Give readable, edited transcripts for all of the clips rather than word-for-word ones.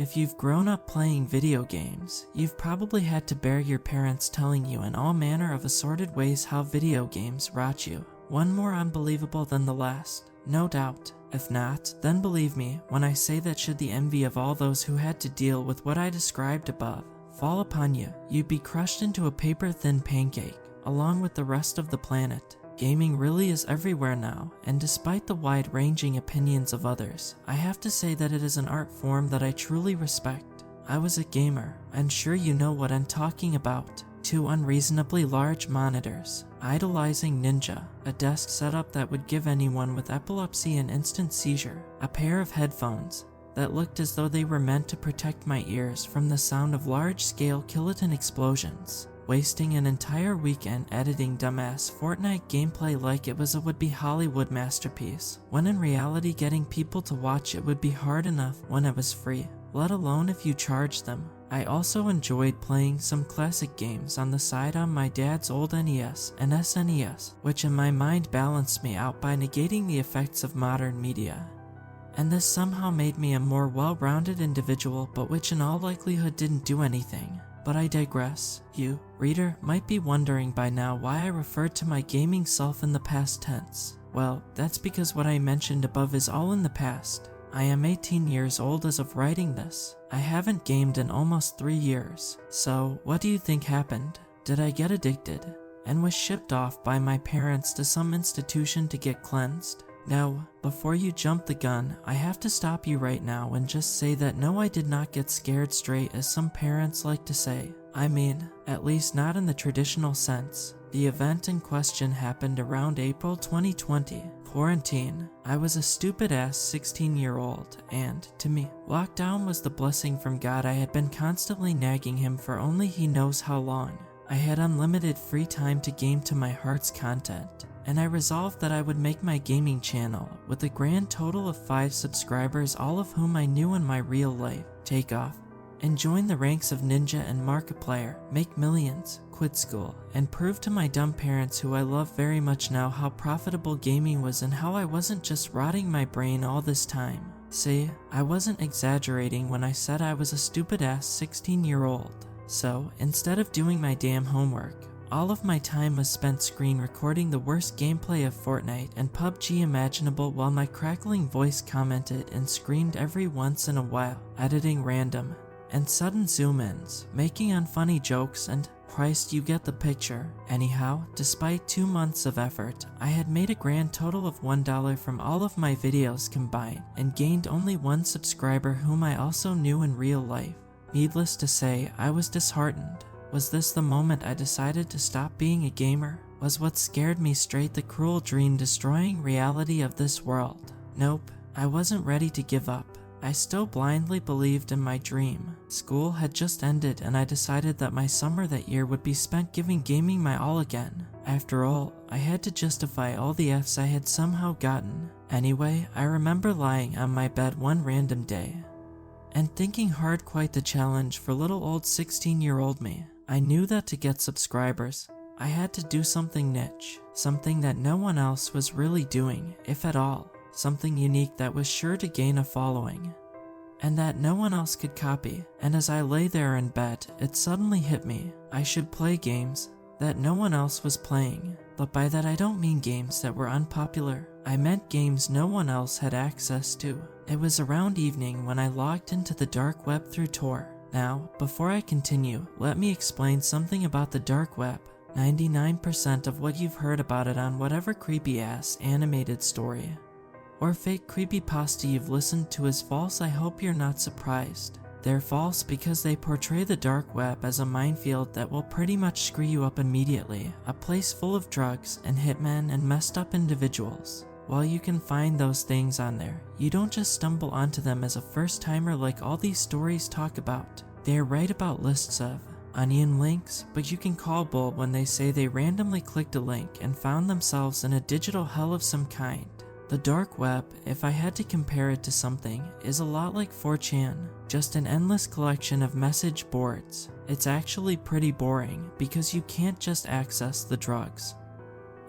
If you've grown up playing video games, you've probably had to bear your parents telling you in all manner of assorted ways how video games rot you, one more unbelievable than the last, no doubt. If not, then believe me when I say that should the envy of all those who had to deal with what I described above fall upon you, you'd be crushed into a paper-thin pancake, along with the rest of the planet. Gaming really is everywhere now, and despite the wide-ranging opinions of others, I have to say that it is an art form that I truly respect. I was a gamer, and sure you know what I'm talking about. 2 unreasonably large monitors, idolizing Ninja, a desk setup that would give anyone with epilepsy an instant seizure, a pair of headphones that looked as though they were meant to protect my ears from the sound of large-scale kiloton explosions, wasting an entire weekend editing dumbass Fortnite gameplay like it was a would-be Hollywood masterpiece, when in reality getting people to watch it would be hard enough when it was free, let alone if you charged them. I also enjoyed playing some classic games on the side on my dad's old NES and SNES, which in my mind balanced me out by negating the effects of modern media. And this somehow made me a more well-rounded individual, but which in all likelihood didn't do anything. But I digress. You, reader, might be wondering by now why I referred to my gaming self in the past tense. Well, that's because what I mentioned above is all in the past. I am 18 years old as of writing this. I haven't gamed in almost 3 years. So, what do you think happened? Did I get addicted and was shipped off by my parents to some institution to get cleansed? Now, before you jump the gun, I have to stop you right now and just say that no, I did not get scared straight as some parents like to say. I mean, at least not in the traditional sense. The event in question happened around April 2020, quarantine. I was a stupid-ass 16-year-old, and, to me, lockdown was the blessing from God I had been constantly nagging him for only he knows how long. I had unlimited free time to game to my heart's content, and I resolved that I would make my gaming channel, with a grand total of 5 subscribers, all of whom I knew in my real life, take off, and join the ranks of Ninja and Markiplier, make millions, quit school, and prove to my dumb parents who I love very much now how profitable gaming was and how I wasn't just rotting my brain all this time. See, I wasn't exaggerating when I said I was a stupid-ass 16-year-old. So, instead of doing my damn homework, all of my time was spent screen recording the worst gameplay of Fortnite and PUBG imaginable while my crackling voice commented and screamed every once in a while, editing random and sudden zoom-ins, making unfunny jokes, and Christ, you get the picture. Anyhow, despite 2 months of effort, I had made a grand total of $1 from all of my videos combined and gained only 1 subscriber whom I also knew in real life. Needless to say, I was disheartened. Was this the moment I decided to stop being a gamer? Was what scared me straight the cruel dream-destroying reality of this world? Nope, I wasn't ready to give up. I still blindly believed in my dream. School had just ended and I decided that my summer that year would be spent giving gaming my all again. After all, I had to justify all the Fs I had somehow gotten. Anyway, I remember lying on my bed one random day and thinking hard, quite the challenge for little old 16-year-old me. I knew that to get subscribers, I had to do something niche, something that no one else was really doing, if at all, something unique that was sure to gain a following, and that no one else could copy. And as I lay there in bed, it suddenly hit me. I should play games that no one else was playing. But by that I don't mean games that were unpopular. I meant games no one else had access to. It was around evening when I logged into the dark web through Tor. Now, before I continue, let me explain something about the dark web. 99% of what you've heard about it on whatever creepy-ass animated story or fake creepypasta you've listened to is false. I hope you're not surprised. They're false because they portray the dark web as a minefield that will pretty much screw you up immediately, a place full of drugs and hitmen and messed up individuals. While you can find those things on there, you don't just stumble onto them as a first-timer like all these stories talk about. They're right about lists of onion links, but you can call bull when they say they randomly clicked a link and found themselves in a digital hell of some kind. The dark web, if I had to compare it to something, is a lot like 4chan, just an endless collection of message boards. It's actually pretty boring because you can't just access the drugs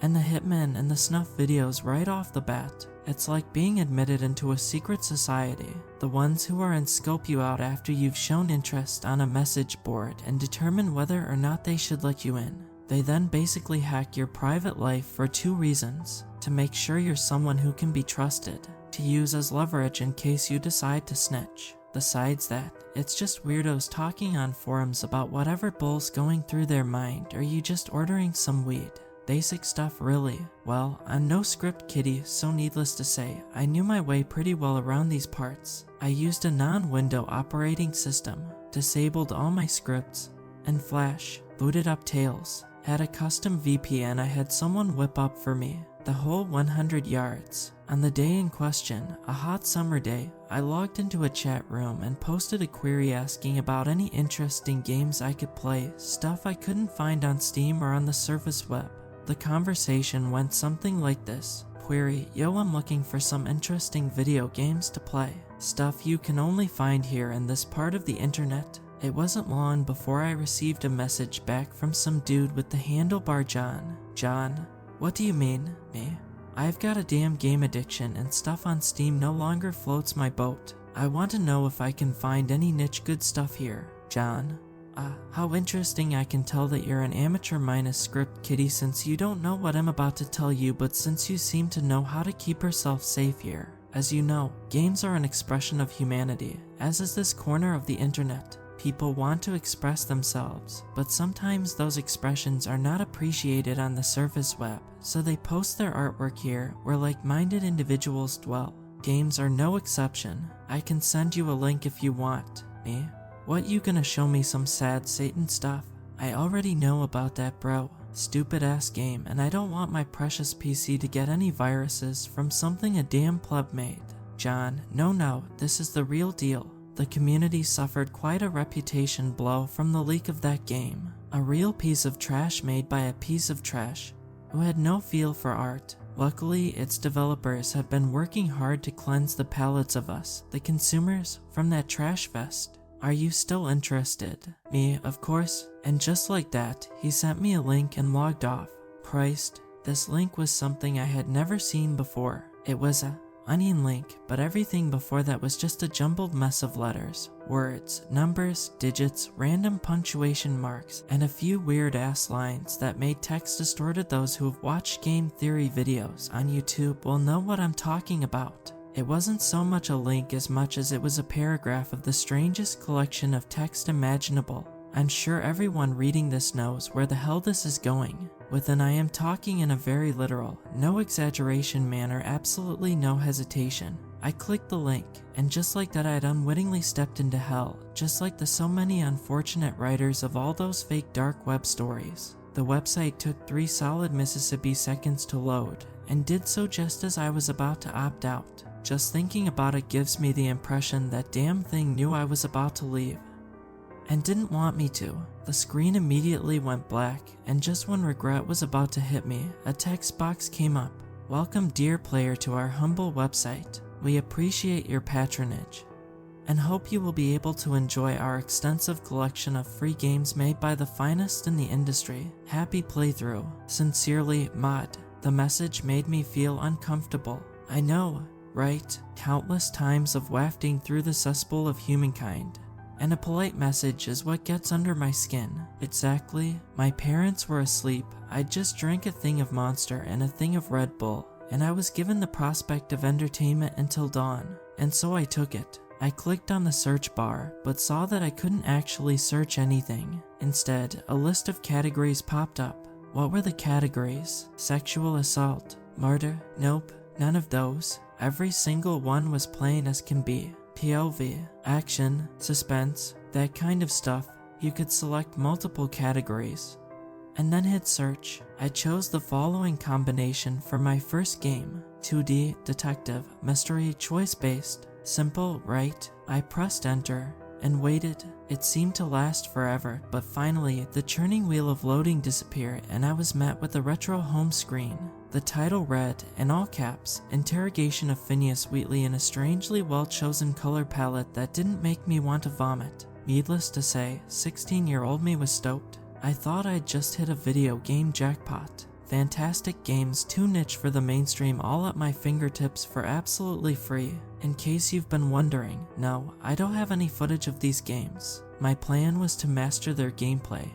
And the hitmen and the snuff videos right off the bat. It's like being admitted into a secret society. The ones who are in scope you out after you've shown interest on a message board and determine whether or not they should let you in. They then basically hack your private life for 2 reasons: to make sure you're someone who can be trusted, to use as leverage in case you decide to snitch. Besides that, it's just weirdos talking on forums about whatever bull's going through their mind, or you just ordering some weed. Basic stuff really. Well, I'm no script kiddie, so needless to say, I knew my way pretty well around these parts. I used a non-window operating system, disabled all my scripts, and Flash, booted up Tails, had a custom VPN I had someone whip up for me, the whole 100 yards. On the day in question, a hot summer day, I logged into a chat room and posted a query asking about any interesting games I could play, stuff I couldn't find on Steam or on the surface web. The conversation went something like this. Query: yo, I'm looking for some interesting video games to play. Stuff you can only find here in this part of the internet. It wasn't long before I received a message back from some dude with the handlebar John. John, what do you mean? Me. I've got a damn game addiction and stuff on Steam no longer floats my boat. I want to know if I can find any niche good stuff here. John. How interesting. I can tell that you're an amateur minus script kiddie since you don't know what I'm about to tell you, but since you seem to know how to keep yourself safe here. As you know, games are an expression of humanity, as is this corner of the internet. People want to express themselves, but sometimes those expressions are not appreciated on the surface web, so they post their artwork here where like-minded individuals dwell. Games are no exception. I can send you a link if you want. Me? What, you gonna show me some sad Satan stuff? I already know about that, bro. Stupid ass game, and I don't want my precious PC to get any viruses from something a damn pleb made. John, no, this is the real deal. The community suffered quite a reputation blow from the leak of that game. A real piece of trash made by a piece of trash who had no feel for art. Luckily, its developers have been working hard to cleanse the palates of us, the consumers, from that trash fest. Are you still interested? Me, of course. And just like that, he sent me a link and logged off. Christ, this link was something I had never seen before. It was a onion link, but everything before that was just a jumbled mess of letters, words, numbers, digits, random punctuation marks, and a few weird-ass lines that made text distorted. Those who have watched game theory videos on YouTube will know what I'm talking about. It wasn't so much a link as much as it was a paragraph of the strangest collection of text imaginable. I'm sure everyone reading this knows where the hell this is going. With an I am talking in a very literal, no exaggeration manner, absolutely no hesitation. I clicked the link, and just like that I had unwittingly stepped into hell, just like the so many unfortunate writers of all those fake dark web stories. The website took 3 solid Mississippi seconds to load, and did so just as I was about to opt out. Just thinking about it gives me the impression that damn thing knew I was about to leave and didn't want me to. The screen immediately went black, and just when regret was about to hit me, a text box came up. Welcome, dear player, to our humble website. We appreciate your patronage and hope you will be able to enjoy our extensive collection of free games made by the finest in the industry. Happy playthrough. Sincerely, Mod. The message made me feel uncomfortable. I know, right? Countless times of wafting through the cesspool of humankind. And a polite message is what gets under my skin. Exactly. My parents were asleep. I just drank a thing of Monster and a thing of Red Bull, and I was given the prospect of entertainment until dawn, and so I took it. I clicked on the search bar, but saw that I couldn't actually search anything. Instead, a list of categories popped up. What were the categories? Sexual assault, murder? Nope, none of those. Every single one was plain as can be. POV, action, suspense, that kind of stuff. You could select multiple categories and then hit search. I chose the following combination for my first game: 2D, detective, mystery, choice-based. Simple, right? I pressed enter and waited. It seemed to last forever, but finally the churning wheel of loading disappeared and I was met with a retro home screen. The title read, in all caps, Interrogation of Phineas Wheatley, in a strangely well-chosen color palette that didn't make me want to vomit. Needless to say, 16-year-old me was stoked. I thought I'd just hit a video game jackpot. fantastic games too niche for the mainstream all at my fingertips for absolutely free. In case you've been wondering, no, I don't have any footage of these games. My plan was to master their gameplay,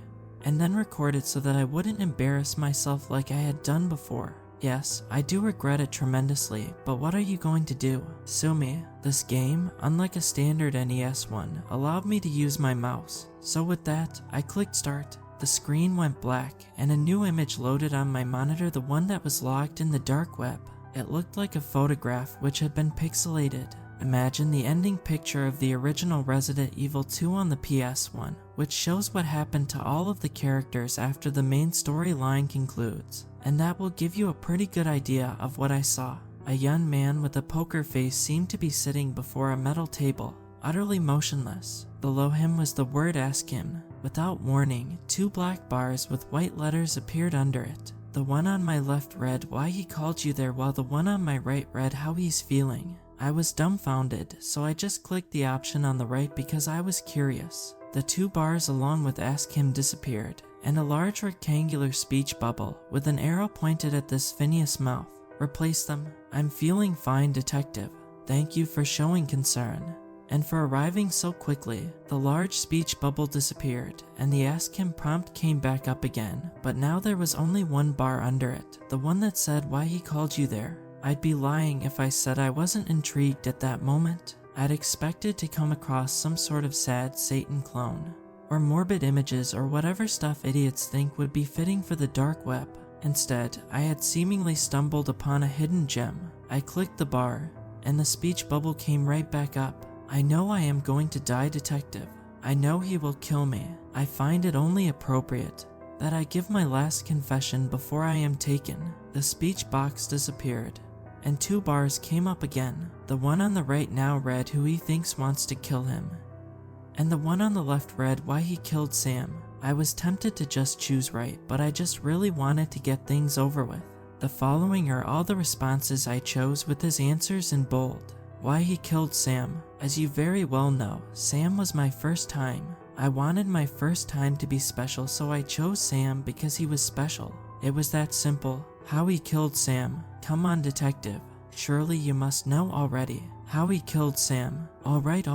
and then record it so that I wouldn't embarrass myself like I had done before. Yes, I do regret it tremendously, but what are you going to do? Sue me. This game, unlike a standard NES one, allowed me to use my mouse. So with that, I clicked start. The screen went black, and a new image loaded on my monitor, the one that was logged in the dark web. It looked like a photograph which had been pixelated. Imagine the ending picture of the original Resident Evil 2 on the PS1, which shows what happened to all of the characters after the main storyline concludes. And that will give you a pretty good idea of what I saw. A young man with a poker face seemed to be sitting before a metal table, utterly motionless. Below him was the word "Ask Him." Without warning, 2 black bars with white letters appeared under it. The one on my left read "Why he called you there," while the one on my right read "How he's feeling." I was dumbfounded, so I just clicked the option on the right because I was curious. The 2 bars along with "Ask Him" disappeared, and a large rectangular speech bubble with an arrow pointed at this Phineas mouth replaced them. "I'm feeling fine, detective. Thank you for showing concern and for arriving so quickly." The large speech bubble disappeared, and the "Ask Him" prompt came back up again, but now there was only 1 bar under it, the one that said "Why he called you there." I'd be lying if I said I wasn't intrigued at that moment. I'd expected to come across some sort of sad Satan clone, or morbid images, or whatever stuff idiots think would be fitting for the dark web. Instead, I had seemingly stumbled upon a hidden gem. I clicked the bar, and the speech bubble came right back up. "I know I am going to die, detective. I know he will kill me. I find it only appropriate that I give my last confession before I am taken." The speech box disappeared, and 2 bars came up again. The one on the right now read "Who he thinks wants to kill him," and the one on the left read "Why he killed Sam." I was tempted to just choose right, but I just really wanted to get things over with. The following are all the responses I chose, with his answers in bold. "Why he killed Sam. As you very well know, Sam was my first time. I wanted my first time to be special, so I chose Sam because he was special. It was that simple." "How he killed Sam. Come on, detective. Surely you must know already." "How he killed Sam. All right.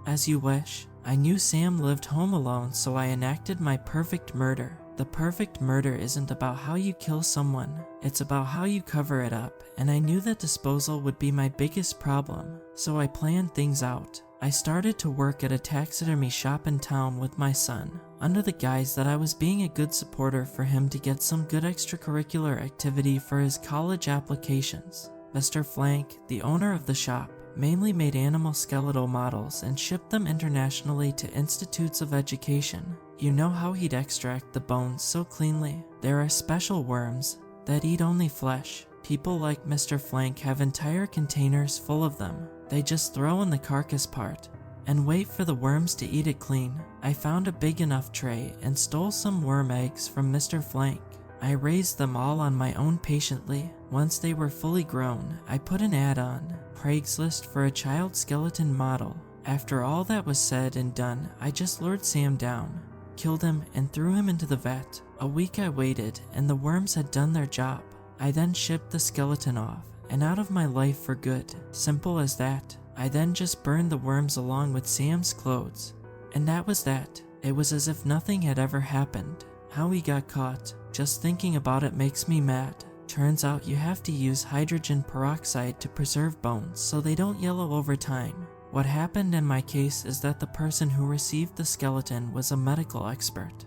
As you wish. I knew Sam lived home alone, so I enacted my perfect murder." The perfect murder isn't about how you kill someone, it's about how you cover it up, and I knew that disposal would be my biggest problem, so I planned things out. I started to work at a taxidermy shop in town with my son, under the guise that I was being a good supporter for him to get some good extracurricular activity for his college applications. Mr. Flank, the owner of the shop, mainly made animal skeletal models and shipped them internationally to institutes of education. You know how he'd extract the bones so cleanly? There are special worms that eat only flesh. People like Mr. Flank have entire containers full of them. They just throw in the carcass part and wait for the worms to eat it clean. I found a big enough tray and stole some worm eggs from Mr. Flank. I raised them all on my own patiently. Once they were fully grown, I put an ad on Craigslist for a child skeleton model. After all that was said and done, I just lured Sam down, killed him, and threw him into the vat. A week I waited, and the worms had done their job. I then shipped the skeleton off and out of my life for good. Simple as that. I then just burned the worms along with Sam's clothes, and that was that. It was as if nothing had ever happened. How he got caught, just thinking about it makes me mad. Turns out you have to use hydrogen peroxide to preserve bones so they don't yellow over time. What happened in my case is that the person who received the skeleton was a medical expert,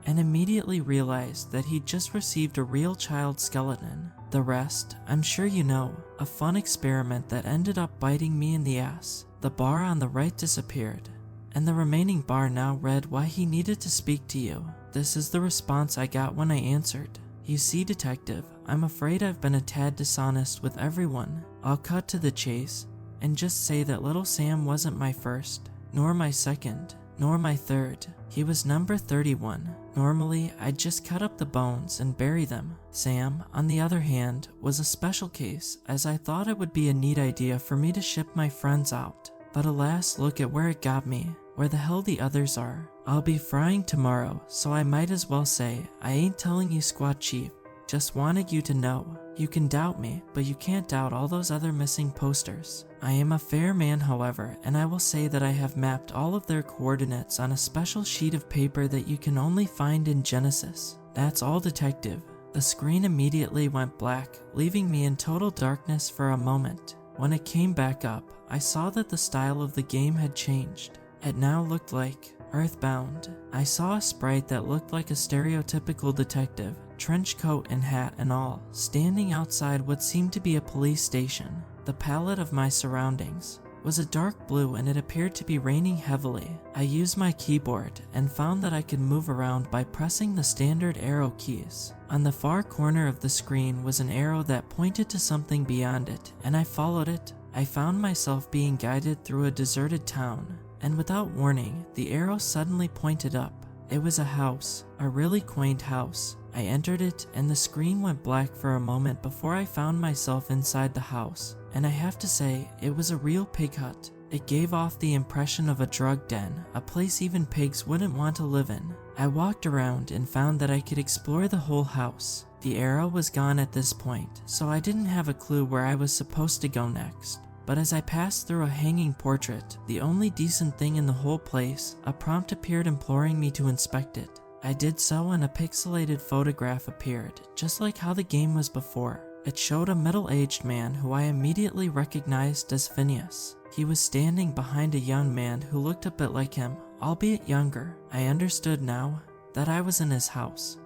and immediately realized that he'd just received a real child skeleton. The rest, I'm sure you know, a fun experiment that ended up biting me in the ass. The bar on the right disappeared, and the remaining bar now read "Why he needed to speak to you." This is the response I got when I answered. "You see, detective, I'm afraid I've been a tad dishonest with everyone. I'll cut to the chase and just say that little Sam wasn't my first, nor my second, nor my third. He was number 31. Normally, I'd just cut up the bones and bury them. Sam, on the other hand, was a special case, as I thought it would be a neat idea for me to ship my friends out. But alas, look at where it got me. Where the hell the others are. I'll be frying tomorrow, so I might as well say I ain't telling you squat, chief. Just wanted you to know. You can doubt me, but you can't doubt all those other missing posters. I am a fair man, however, and I will say that I have mapped all of their coordinates on a special sheet of paper that you can only find in Genesis. That's all, detective. The screen immediately went black, leaving me in total darkness for a moment. When it came back up, I saw that the style of the game had changed. It now looked like Earthbound. I saw a sprite that looked like a stereotypical detective, trench coat and hat and all, standing outside what seemed to be a police station. The palette of my surroundings was a dark blue and it appeared to be raining heavily. I used my keyboard and found that I could move around by pressing the standard arrow keys. On the far corner of the screen was an arrow that pointed to something beyond it, and I followed it. I found myself being guided through a deserted town, and without warning, the arrow suddenly pointed up. It was a house, a really quaint house. I entered it and the screen went black for a moment before I found myself inside the house. And I have to say, it was a real pig hut. It gave off the impression of a drug den, a place even pigs wouldn't want to live in. I walked around and found that I could explore the whole house. The arrow was gone at this point, so I didn't have a clue where I was supposed to go next. But as I passed through a hanging portrait, the only decent thing in the whole place, a prompt appeared imploring me to inspect it. I did so and a pixelated photograph appeared, just like how the game was before. It showed a middle-aged man who I immediately recognized as Phineas. He was standing behind a young man who looked a bit like him, albeit younger. I understood now that I was in his house.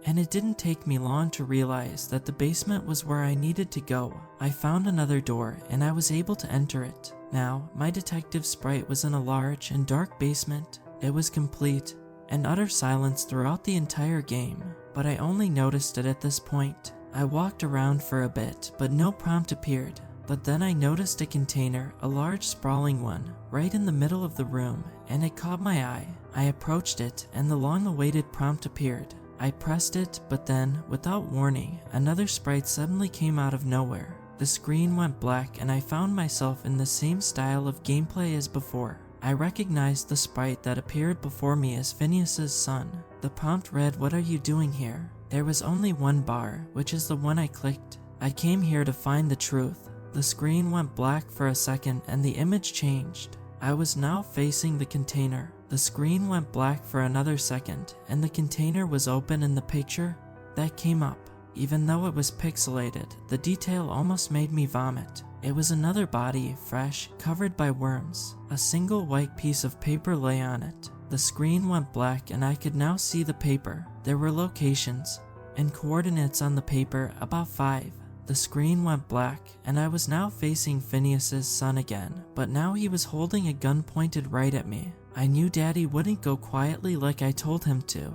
And it didn't take me long to realize that the basement was where I needed to go. I found another door and I was able to enter it. Now, my detective sprite was in a large and dark basement. It was complete and utter silence throughout the entire game, but I only noticed it at this point. I walked around for a bit, but no prompt appeared. But then I noticed a container, a large sprawling one, right in the middle of the room, and it caught my eye. I approached it, and the long-awaited prompt appeared. I pressed it, but then, without warning, another sprite suddenly came out of nowhere. The screen went black, and I found myself in the same style of gameplay as before. I recognized the sprite that appeared before me as Phineas's son. The prompt read, "What are you doing here?" There was only one bar, which is the one I clicked. I came here to find the truth. The screen went black for a second and the image changed. I was now facing the container. The screen went black for another second and the container was open and the picture that came up. Even though it was pixelated, the detail almost made me vomit. It was another body, fresh, covered by worms. A single white piece of paper lay on it. The screen went black and I could now see the paper. There were locations and coordinates on the paper, about 5. The screen went black and I was now facing Phineas's son again, but now he was holding a gun pointed right at me. I knew Daddy wouldn't go quietly like I told him to.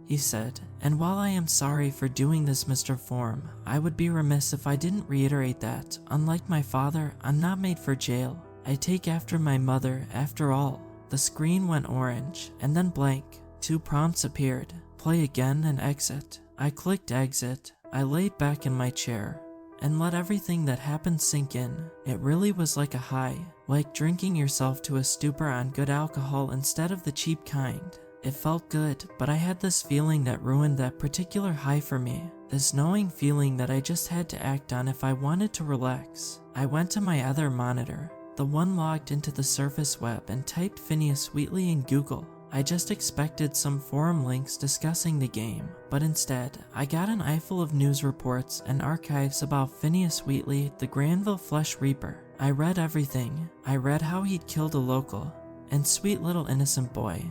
He said, "And while I am sorry for doing this, Mr. Form, I would be remiss if I didn't reiterate that, unlike my father, I'm not made for jail. I take after my mother, after all." The screen went orange, and then blank. 2 prompts appeared, play again and exit. I clicked exit. I laid back in my chair and let everything that happened sink in. It really was like a high, like drinking yourself to a stupor on good alcohol instead of the cheap kind. It felt good, but I had this feeling that ruined that particular high for me. This knowing feeling that I just had to act on if I wanted to relax. I went to my other monitor, the one logged into the surface web, and typed Phineas Wheatley in Google. I just expected some forum links discussing the game, but instead, I got an eyeful of news reports and archives about Phineas Wheatley, the Granville Flesh Reaper. I read everything. I read how he'd killed a local and sweet little innocent boy,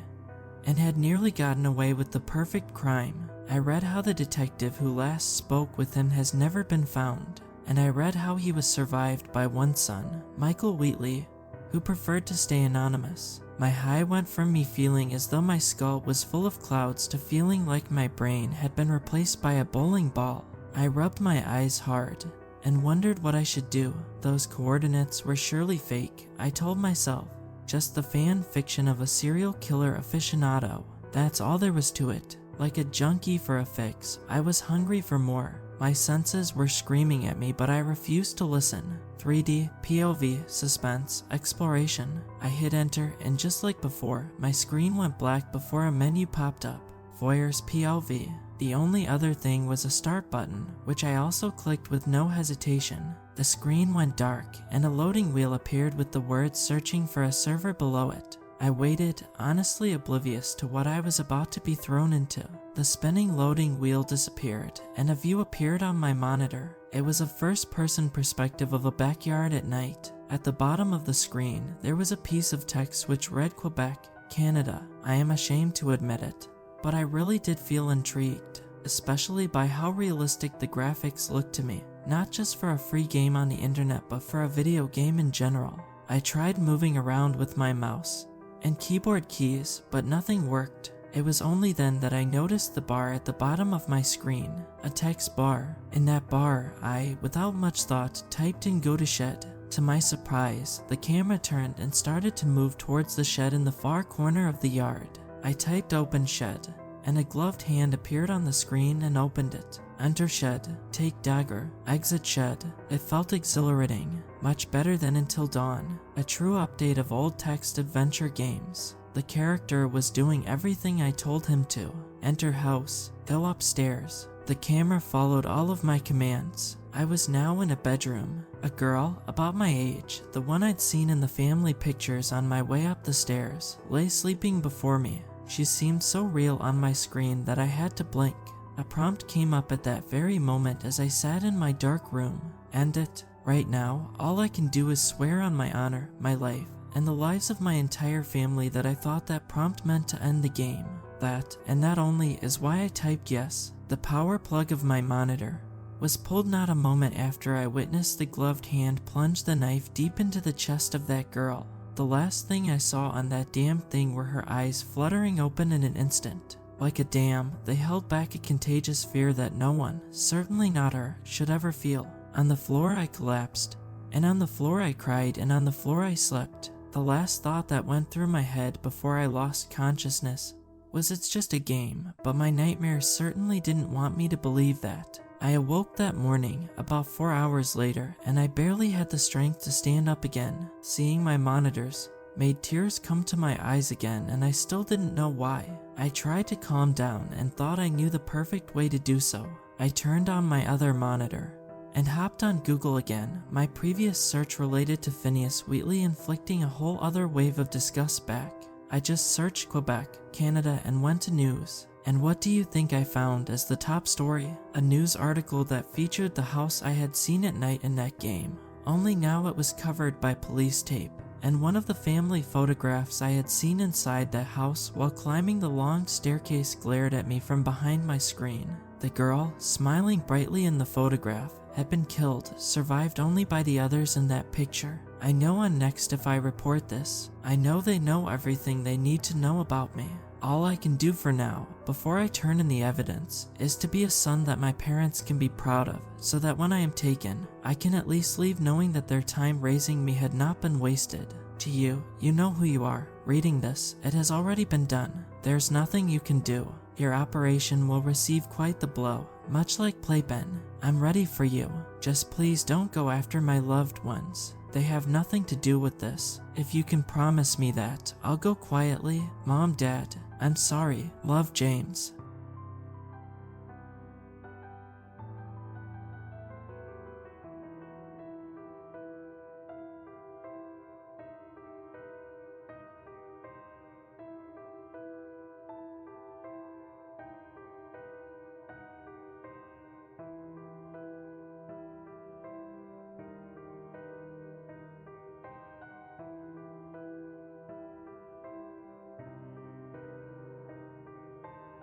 and had nearly gotten away with the perfect crime. I read how the detective who last spoke with him has never been found, and I read how he was survived by one son, Michael Wheatley, who preferred to stay anonymous. My high went from me feeling as though my skull was full of clouds to feeling like my brain had been replaced by a bowling ball. I rubbed my eyes hard and wondered what I should do. Those coordinates were surely fake, I told myself. Just the fan fiction of a serial killer aficionado. That's all there was to it. Like a junkie for a fix, I was hungry for more. My senses were screaming at me, but I refused to listen. 3D, POV, suspense, exploration. I hit enter, and just like before, my screen went black before a menu popped up. Voyeur's POV. The only other thing was a start button, which I also clicked with no hesitation. The screen went dark, and a loading wheel appeared with the words searching for a server below it. I waited, honestly oblivious to what I was about to be thrown into. The spinning loading wheel disappeared, and a view appeared on my monitor. It was a first-person perspective of a backyard at night. At the bottom of the screen, there was a piece of text which read Quebec, Canada. I am ashamed to admit it, but I really did feel intrigued, especially by how realistic the graphics looked to me. Not just for a free game on the internet, but for a video game in general. I tried moving around with my mouse and keyboard keys, but nothing worked. It was only then that I noticed the bar at the bottom of my screen, a text bar. In that bar, I, without much thought, typed in "go to shed." To my surprise, the camera turned and started to move towards the shed in the far corner of the yard. I typed "open shed," and a gloved hand appeared on the screen and opened it. Enter shed, take dagger, exit shed. It felt exhilarating, much better than Until Dawn, a true update of old text adventure games. The character was doing everything I told him to. Enter house, go upstairs. The camera followed all of my commands. I was now in a bedroom. A girl, about my age, the one I'd seen in the family pictures on my way up the stairs, lay sleeping before me. She seemed so real on my screen that I had to blink. A prompt came up at that very moment as I sat in my dark room. End it. Right now, all I can do is swear on my honor, my life, and the lives of my entire family that I thought that prompt meant to end the game. That, and that only, is why I typed yes. The power plug of my monitor was pulled not a moment after I witnessed the gloved hand plunge the knife deep into the chest of that girl. The last thing I saw on that damn thing were her eyes fluttering open in an instant. Like a dam, they held back a contagious fear that no one, certainly not her, should ever feel. On the floor I collapsed, and on the floor I cried, and on the floor I slept. The last thought that went through my head before I lost consciousness was it's just a game, but my nightmares certainly didn't want me to believe that. I awoke that morning, about 4 hours later, and I barely had the strength to stand up again. Seeing my monitors made tears come to my eyes again, and I still didn't know why. I tried to calm down and thought I knew the perfect way to do so. I turned on my other monitor and hopped on Google again, my previous search related to Phineas Wheatley inflicting a whole other wave of disgust back. I just searched Quebec, Canada, and went to news. And what do you think I found as the top story? A news article that featured the house I had seen at night in that game. Only now it was covered by police tape, and one of the family photographs I had seen inside that house while climbing the long staircase glared at me from behind my screen. The girl, smiling brightly in the photograph, had been killed, survived only by the others in that picture. I know on Next if I report this. I know they know everything they need to know about me. All I can do for now, before I turn in the evidence, is to be a son that my parents can be proud of, so that when I am taken, I can at least leave knowing that their time raising me had not been wasted. To you, you know who you are. Reading this, it has already been done. There's nothing you can do. Your operation will receive quite the blow, much like Playpen. I'm ready for you. Just please don't go after my loved ones. They have nothing to do with this. If you can promise me that, I'll go quietly. Mom, Dad, I'm sorry. Love, James.